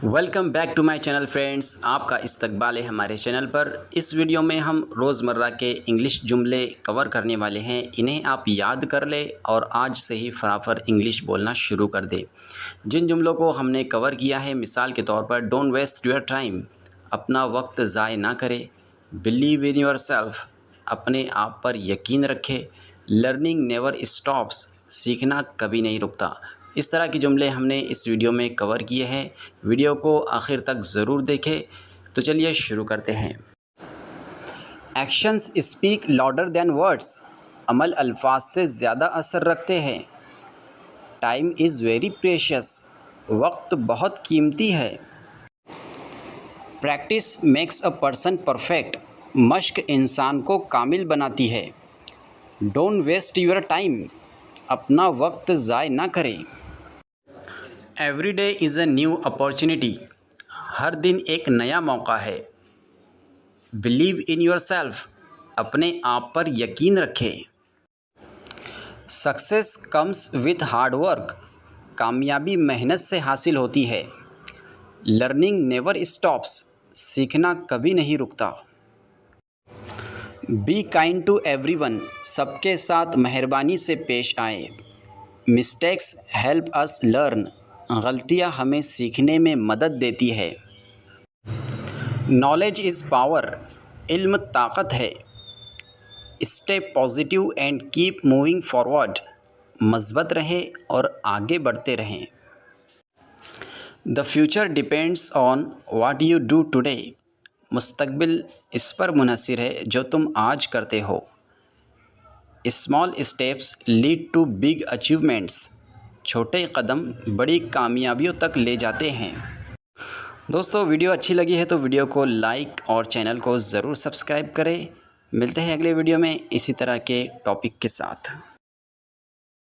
Welcome back to my channel friends, आपका इस्तकबाल है हमारे चैनल पर। इस वीडियो में हम रोज़मर्रा के इंग्लिश जुमले कवर करने वाले हैं। इन्हें आप याद कर ले और आज से ही फटाफट इंग्लिश बोलना शुरू कर दे। जिन जुमलों को हमने कवर किया है, मिसाल के तौर पर डोंट वेस्ट योर टाइम, अपना वक्त ज़ाय ना करे। बिलीव इन योरसेल्फ, अपने आप पर यकीन रखे। लर्निंग नेवर स्टॉप्स, सीखना कभी नहीं रुकता। इस तरह के जुमले हमने इस वीडियो में कवर किए हैं। वीडियो को आखिर तक ज़रूर देखें। तो चलिए शुरू करते हैं। Actions speak louder than words, अमल अल्फाज से ज़्यादा असर रखते हैं। टाइम इज़ वेरी प्रेशियस, वक्त बहुत कीमती है। Practice makes a person perfect, मश्क इंसान को कामिल बनाती है। डोंट वेस्ट योर टाइम, अपना वक्त ज़ाय ना करें। Every day is a new opportunity, हर दिन एक नया मौका है। बिलीव इन योरसेल्फ, अपने आप पर यकीन रखें। Success comes with hard work, कामयाबी मेहनत से हासिल होती है। लर्निंग नेवर स्टॉप्स, सीखना कभी नहीं रुकता। बी काइंड टू एवरीवन, सबके साथ मेहरबानी से पेश आए। मिस्टेक्स हेल्प अस लर्न, गलतियाँ हमें सीखने में मदद देती है। नॉलेज इज़ पावर, इल्म ताकत है। Stay positive and keep moving forward, मज़बूत रहें और आगे बढ़ते रहें। The future depends on what you do today, मुस्तकबिल इस पर मुनहसर है जो तुम आज करते हो। Small steps lead to big achievements, छोटे कदम बड़ी कामयाबियों तक ले जाते हैं। दोस्तों, वीडियो अच्छी लगी है तो वीडियो को लाइक और चैनल को ज़रूर सब्सक्राइब करें। मिलते हैं अगले वीडियो में इसी तरह के टॉपिक के साथ।